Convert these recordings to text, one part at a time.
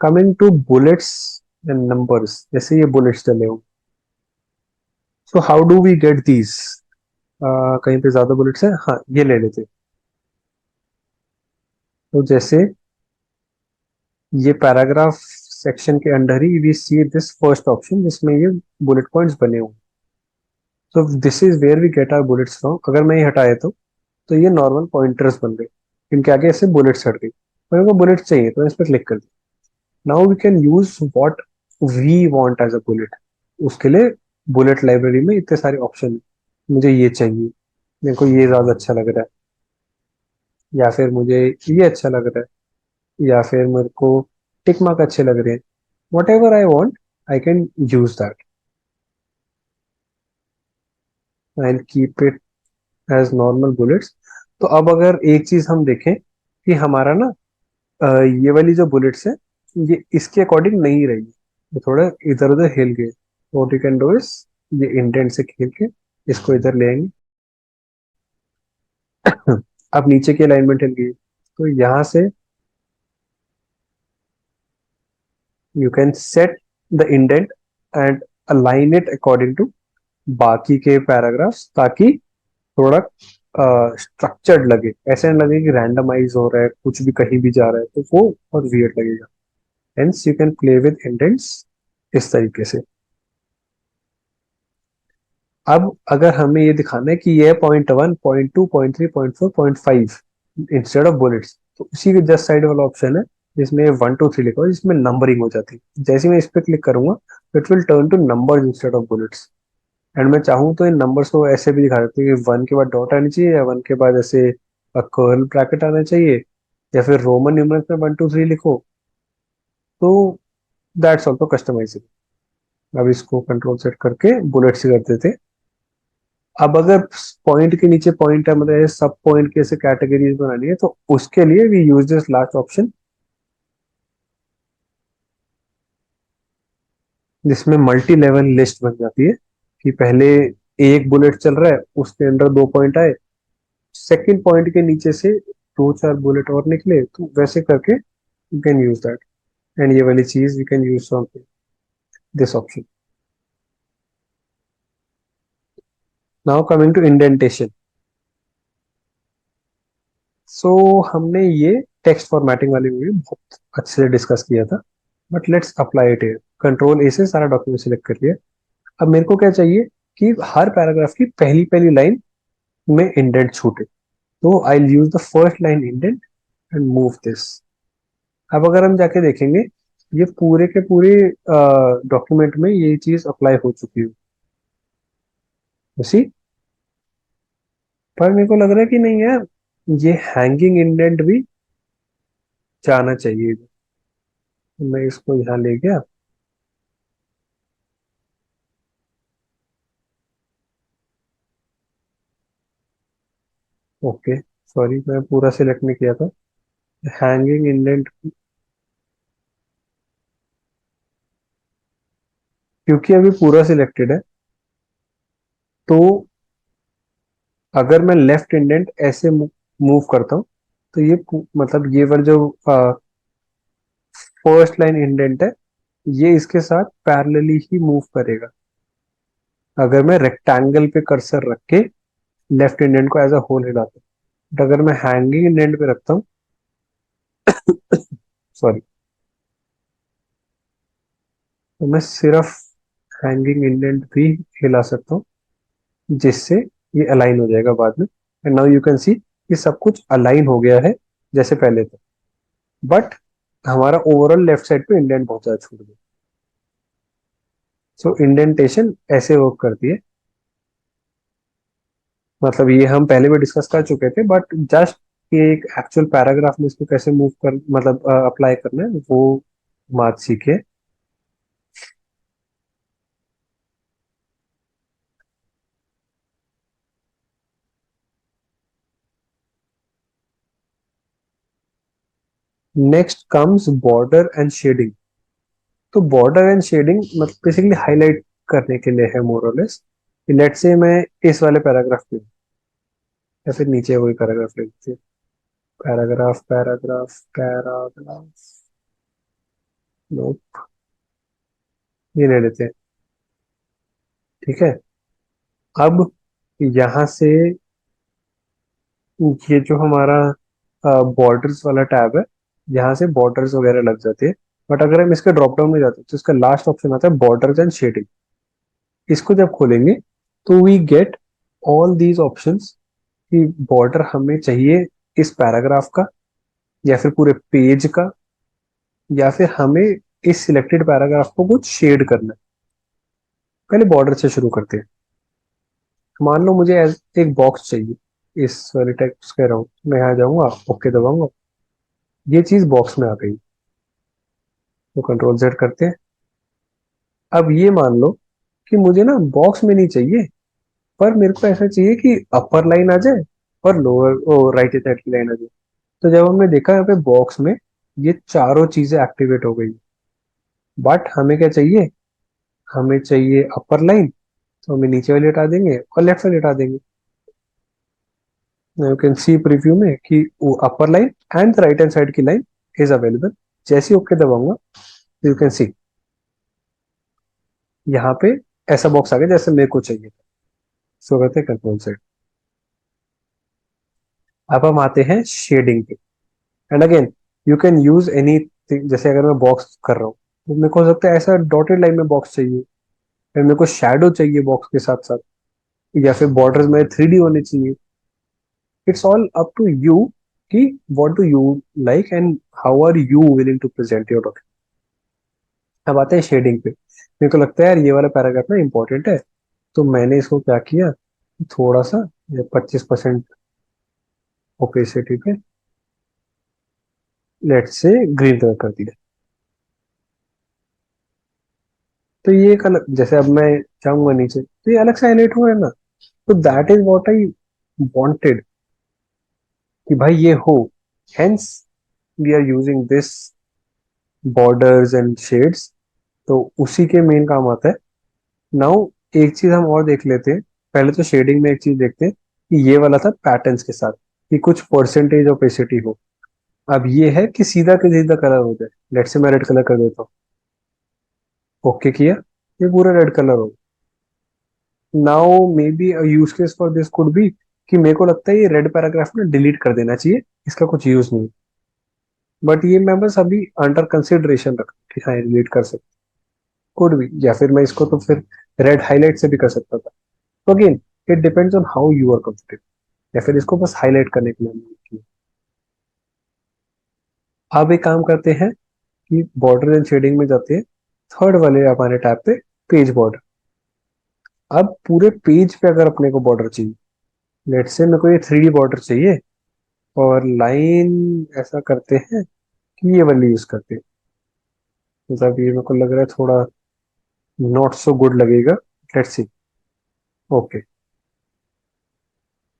Coming to bullets and numbers, जैसे ये bullets चले हो, so how do we get these? कहीं पे ज्यादा बुलेट्स है, हाँ ये ले लेते। तो जैसे ये पैराग्राफ सेक्शन के अंदर ही we see this first option जिसमें ये बुलेट पॉइंट्स बने हुए। So this is where we get our bullets from. अगर मैं ये हटाए तो ये नॉर्मल पॉइंटर्स बन गए, इनके आगे ऐसे बुलेट्स हट गई। मेरे को बुलेट्स चाहिए तो मैं इस पर क्लिक कर दिया। Now we can use what we want as a bullet. उसके लिए बुलेट लाइब्रेरी में इतने सारे ऑप्शन है। मुझे ये चाहिए, मेरे को ये ज्यादा अच्छा लग रहा है, या फिर मुझे ये अच्छा लग रहा है, या फिर मेरे को टिक मार्क अच्छे लग रहे हैं। Whatever I want I can use that and keep it as normal bullets. तो अब अगर एक चीज हम देखें कि हमारा ना ये वाली जो बुलेट्स है ये इसके अकॉर्डिंग नहीं रही, ये थोड़ा इधर उधर हिल गए। What you can do is ये इंडेंट से खींच के इसको इधर ले आएंगे। अब नीचे की अलाइनमेंट हिल गई, तो यहाँ से you can set the indent and align it according to बाकी के पैराग्राफ्स, ताकि थोड़ा स्ट्रक्चर्ड लगे, ऐसे नहीं लगे कि रैंडमाइज हो रहा है, कुछ भी कहीं भी जा रहा है, तो वो बहुत वियर्ड लगेगा। Hence you can play with indents इस तरीके से। अब अगर हमें ये दिखाना है कि ये .1, .2, .3, .4, .5 इंस्टेड ऑफ बुलेट्स, तो उसी के जस्ट साइड वाला ऑप्शन है जिसमें 1 2 3 लिखा हो, जिसमें नंबरिंग हो जाती है। जैसे ही मैं इस पर क्लिक करूंगा it will turn two numbers instead of bullets. And मैं चाहूँ तो इन नंबर्स को ऐसे भी दिखा देते हैं कि 1 के बाद डॉट आनी चाहिए, या 1 के बाद ऐसे कर्ल ब्रैकेट आना चाहिए, या फिर रोमन न्यूमरल्स में 1 2 3 लिखो। तो दैट्स ऑल्सो कस्टमाइजेबल। अब इसको कंट्रोल सेट करके बुलेट्स कर देते। अब अगर पॉइंट के नीचे पॉइंट है, मतलब सब पॉइंट के ऐसे कैटेगरीज बनानी है, तो उसके लिए we use this last option जिसमें मल्टी लेवल लिस्ट बन जाती है। कि पहले एक बुलेट चल रहा है, उसके अंदर 2 पॉइंट आए, सेकंड पॉइंट के नीचे से 2 4 बुलेट और निकले, तो वैसे करके you can use that. And ये वाली चीज you can use from this option. Now coming to indentation. So हमने ये टेक्स्ट फॉर्मेटिंग वाली वीडियो बहुत अच्छे से डिस्कस किया था, but let's apply it here. Control ए से सारा डॉक्यूमेंट सिलेक्ट कर लिया। अब मेरे को क्या चाहिए कि हर पैराग्राफ की पहली पहली लाइन में इंडेंट छूटे, तो I use the first line indent and move this. अब अगर हम जाके देखेंगे, ये पूरे के पूरे डॉक्यूमेंट में ये चीज अप्लाई हो चुकी है उसी। पर मेरे को लग रहा है कि नहीं यार, ये हैंगिंग इंडेंट भी जाना चाहिए। मैं इसको यहाँ ले गया। ओके, सॉरी मैं पूरा सिलेक्ट नहीं किया था हैंगिंग इंडेंट, क्योंकि अभी पूरा सिलेक्टेड है। तो अगर मैं लेफ्ट इंडेंट ऐसे मूव करता हूँ, तो ये मतलब ये वाला जो फर्स्ट लाइन इंडेंट है, ये इसके साथ पैरेलली ही मूव करेगा। अगर मैं रेक्टेंगल पे कर्सर रख के लेफ्ट इंडेंट को एज अ होल हिलाता हूँ, बट अगर मैं हैंगिंग इंडेंट पे रखता हूँ, सॉरी, तो मैं सिर्फ हैंगिंग इंडेंट भी हिला सकता हूँ, जिससे ये अलाइन हो जाएगा बाद में। And now you can see कि सब कुछ अलाइन हो गया है जैसे पहले था, बट हमारा ओवरऑल लेफ्ट साइड पे इंडेंट बहुत ज्यादा छूट गया। सो इंडेंटेशन ऐसे वर्क करती है। मतलब ये हम पहले भी डिस्कस कर चुके थे, बट जस्ट ये एक एक्चुअल पैराग्राफ में इसको कैसे मूव कर मतलब अप्लाई करना है वो बात सीखे। Next comes border and shading. तो बॉर्डर एंड शेडिंग मतलब बेसिकली हाईलाइट करने के लिए है मोर और लेस। लेट्स से मैं इस वाले पैराग्राफ पे या फिर नीचे वही पैराग्राफ लिख देते, पैराग्राफ पैराग्राफ पैराग्राफ। नो, ये ले लेते हैं। ठीक है। अब यहाँ से ये जो हमारा बॉर्डर्स वाला टैब है, यहाँ से बॉर्डर्स वगैरह लग जाते हैं। बट अगर हम इसके ड्रॉप डाउन में जाते हैं तो इसका लास्ट ऑप्शन आता है बॉर्डर्स एंड शेडिंग। इसको जब खोलेंगे तो we get all these options कि बॉर्डर हमें चाहिए इस पैराग्राफ का, या फिर पूरे पेज का, या फिर हमें इस सिलेक्टेड पैराग्राफ को कुछ शेड करना है। पहले बॉर्डर से शुरू करते हैं। मान लो मुझे एक बॉक्स चाहिए इस वाले टेक्स्ट कह रहा हूँ, मैं यहाँ जाऊंगा, ओके दबाऊंगा, ये चीज बॉक्स में आ गई। तो कंट्रोल जेड करते हैं। अब ये मान लो कि मुझे ना बॉक्स में नहीं चाहिए, पर मेरे को ऐसा चाहिए कि अपर लाइन आ जाए और लोअर ओ राइट साइड की लाइन आ जाए। तो जब हमने देखा यहाँ पे बॉक्स में ये चारों चीजें एक्टिवेट हो गई, बट हमें क्या चाहिए, हमें चाहिए अपर लाइन। तो हमें नीचे वाली हटा देंगे और लेफ्ट वाली हटा देंगे। यू कैन सी प्रीव्यू में कि वो अपर line and right hand side की लाइन इज अवेलेबल। जैसे ही ओके दबाऊंगा यू कैन सी यहाँ पे ऐसा बॉक्स आ गया जैसे मेरे को चाहिए। सो करते हैं कंट्रोल सेट। अब हम आते हैं शेडिंग पे। And again you can use any, जैसे अगर मैं बॉक्स कर रहा हूँ तो मेरे को हो सकता है ऐसा डॉटेड लाइन में बॉक्स चाहिए, फिर मेरे को शैडो चाहिए बॉक्स के साथ साथ, या फिर बॉर्डर्स में 3D होने चाहिए। It's all up to you कि what do you like and how are you willing to present your document. अब आते हैं शेडिंग पे। मेरे को लगता है यार ये वाला पैराग्राफ ना इंपॉर्टेंट है, तो मैंने इसको क्या किया, थोड़ा सा 25% ओपेसिटी पे लेट से ग्रीन कलर कर दिया। तो ये एक अलग, जैसे अब मैं जाऊंगा नीचे तो ये अलग से हाईलाइट हुआ है ना। तो that is what I wanted कि भाई ये हो। Hence we are using this borders and shades. तो उसी के मेन काम आता है। नाउ एक चीज हम और देख लेते हैं। पहले तो शेडिंग में एक चीज देखते हैं कि ये वाला था पैटर्न्स के साथ कि कुछ परसेंटेज ओपेसिटी हो। अब ये है कि सीधा के सीधा कलर हो जाए। लेट से मैं रेड कलर कर देता हूँ, ओके किया, ये पूरा रेड कलर हो। Now may be use case for this could be कि मेरे को लगता है ये रेड पैराग्राफ ना डिलीट कर देना चाहिए, इसका कुछ यूज नहीं। बट ये मैं बस अभी अंडर कंसिडरेशन रख कि हाँ डिलीट कर सकते, कुड बी। या फिर मैं इसको तो फिर रेड हाईलाइट से भी कर सकता था। तो again it depends on how you are comfortable, या फिर इसको बस हाईलाइट करने के लिए हमने किया। अब एक काम करते हैं कि बॉर्डर एंड शेडिंग में जाते हैं, थर्ड वाले हमारे टैब पे पेज बॉर्डर। अब पूरे पेज पे अगर अपने को बॉर्डर चाहिए, लेट से मेरे को ये 3D बॉर्डर चाहिए, और लाइन ऐसा करते हैं कि ये वाली यूज करते हैं। मतलब ये मेरे को लग रहा है थोड़ा नॉट सो गुड लगेगा। Let's see. Okay,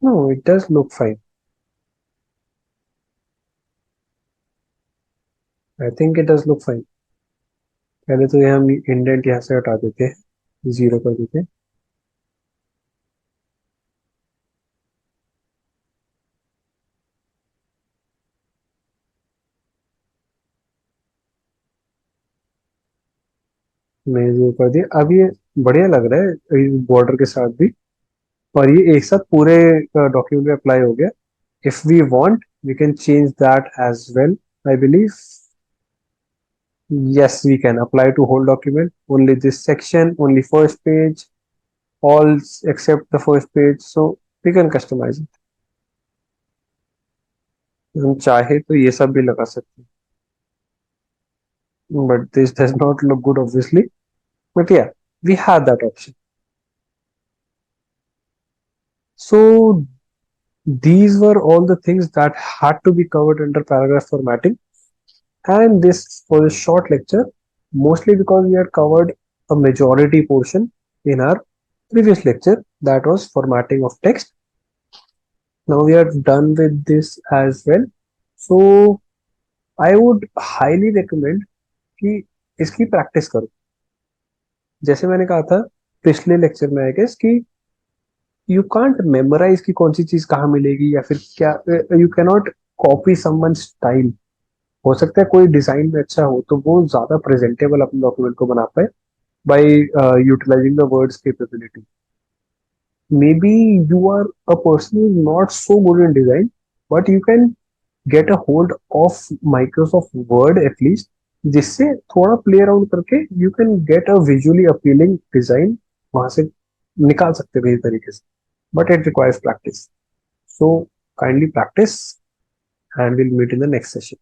no it does look fine. I think it does look fine. पहले तो ये हम इंडेंट यहाँ से हटा देते हैं, जीरो कर देते हैं। मैं जीरो कर दिया। अब ये बढ़िया लग रहा है बॉर्डर के साथ भी, और ये एक साथ पूरे डॉक्यूमेंट पे अप्लाई हो गया। If we want we can change that as well, I believe. Yes, we can apply to whole document. Only this section, only first page, all except the first page. So we can customize it. हम चाहे तो ये सब भी लगा सकते हैं, but this does not look good obviously. But yeah, we have that option. So these were all the things that had to be covered under paragraph formatting. And this was a short lecture, mostly because we had covered a majority portion in our previous lecture, that was formatting of text. Now we are done with this as well. So I would highly recommend कि इसकी practice करो। जैसे मैंने कहा था पिछले lecture में I guess कि यू कांट मेमोराइज कि कौन सी चीज कहाँ मिलेगी, या फिर क्या, you can not copy someone style. हो सकता है कोई डिजाइन में अच्छा हो तो वो ज्यादा प्रेजेंटेबल अपने डॉक्यूमेंट को बना पाए by utilising the Word's capability. Maybe you are a person who is not so good in design, but you can get a hold of Microsoft Word at least, जिससे थोड़ा प्ले अराउंड करके you can get a visually appealing design वहां से निकाल सकते हैं इस तरीके से. But it requires practice. So kindly practice, and we'll meet in the next session.